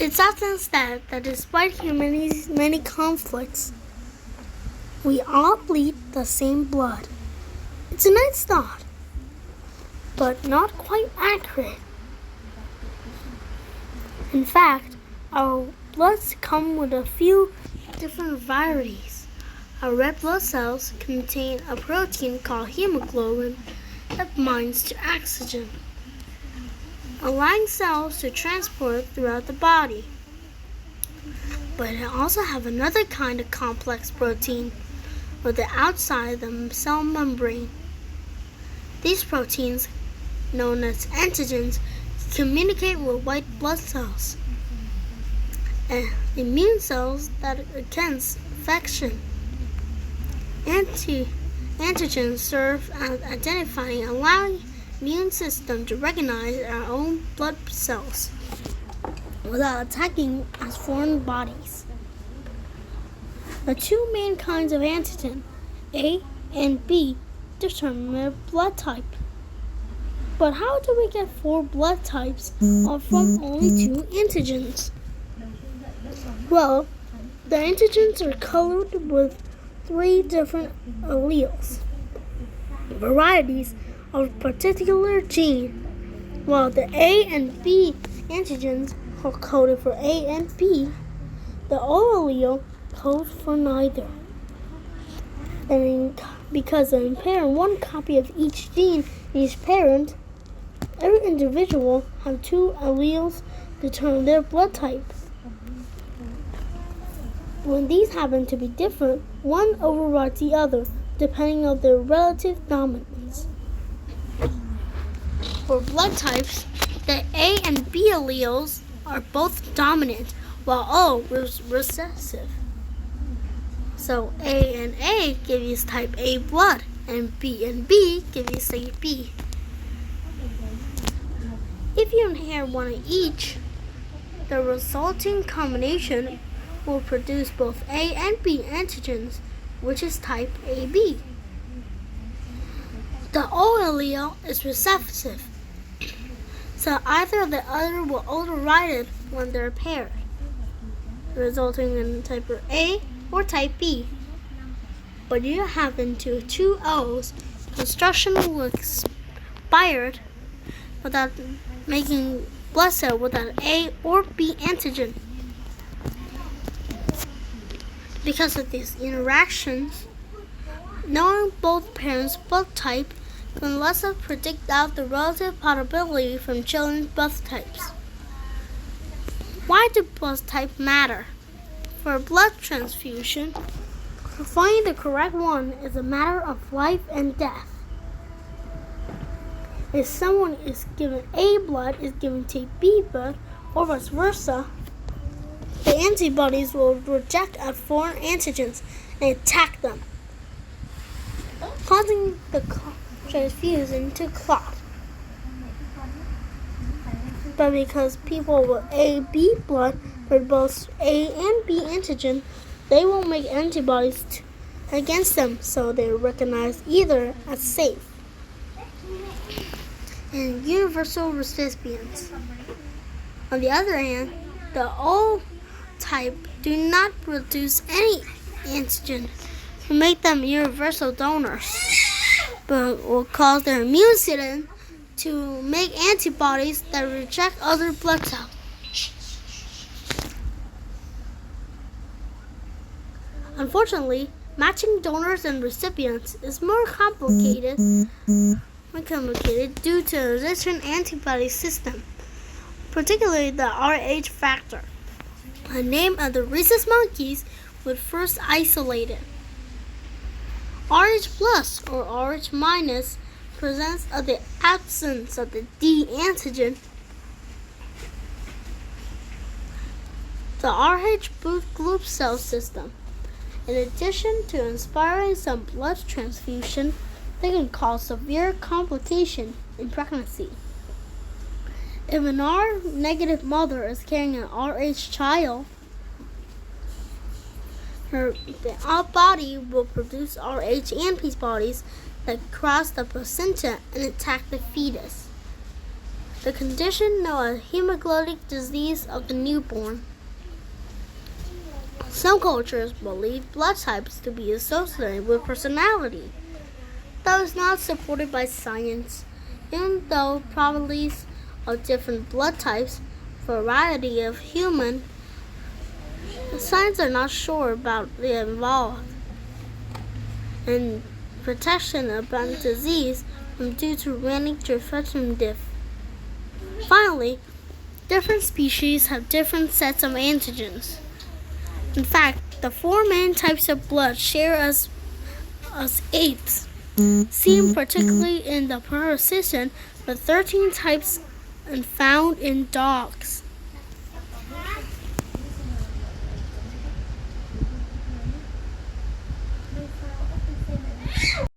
It's often said that despite humanity's many conflicts, we all bleed the same blood. It's a nice thought, but not quite accurate. In fact, our bloods come with a few different varieties. Our red blood cells contain a protein called hemoglobin that binds to oxygen, allowing cells to transport throughout the body. But it also have another kind of complex protein on the outside of the cell membrane. These proteins, known as antigens, communicate with white blood cells and immune cells that are against infection. Antigens serve as identifying, allowing immune system to recognize our own blood cells without attacking as foreign bodies. The two main kinds of antigen, A and B, determine their blood type. But how do we get 4 blood types from only 2 antigens? Well, the antigens are colored with 3 different alleles, varieties of a particular gene, while the A and B antigens are coded for A and B. The O allele codes for neither. And because in parent one copy of each gene in each parent, every individual have 2 alleles determine their blood type. When these happen to be different, one overrides the other, depending on their relative dominance. For blood types, the A and B alleles are both dominant, while O is recessive. So A and A give you type A blood, and B give you type B. If you inherit one of each, the resulting combination will produce both A and B antigens, which is type AB. The O allele is recessive, so either or the other will override it when they're paired, resulting in type A or type B. But you have into 2 O's, construction will expired without making blood cell with an A or B antigen. Because of these interactions, knowing both parents' blood type can let us predict out the relative probability from children's blood types. Why do blood types matter? For a blood transfusion, finding the correct one is a matter of life and death. If someone is given A blood is given to B blood, or vice versa, the antibodies will reject foreign antigens and attack them, causing the transfusion to clot. But because people with AB blood for both A and B antigen, they won't make antibodies against them, so they recognize either as safe and universal recipients. On the other hand, the O type do not produce any antigen to make them universal donors, but will cause their immune system to make antibodies that reject other blood cells. Unfortunately, matching donors and recipients is more complicated due to a resistant antibody system, particularly the Rh factor, a name of the rhesus monkeys was first isolated. Rh plus or Rh minus presents the absence of the D antigen. The Rh boosts group cell system. In addition to inspiring some blood transfusion, they can cause severe complication in pregnancy. If an R negative mother is carrying an Rh child, her body will produce Rh antibodies that cross the placenta and attack the fetus. the condition known as hemoglobin disease of the newborn. Some cultures believe blood types to be associated with personality, though it's not supported by science. Even though probabilities of different blood types, variety of human, science are not sure about the involved and protection about disease due to random infection diff. Finally, different species have different sets of antigens. In fact, the 4 main types of blood share as apes, seen particularly in the parasition, the 13 types and found in dogs.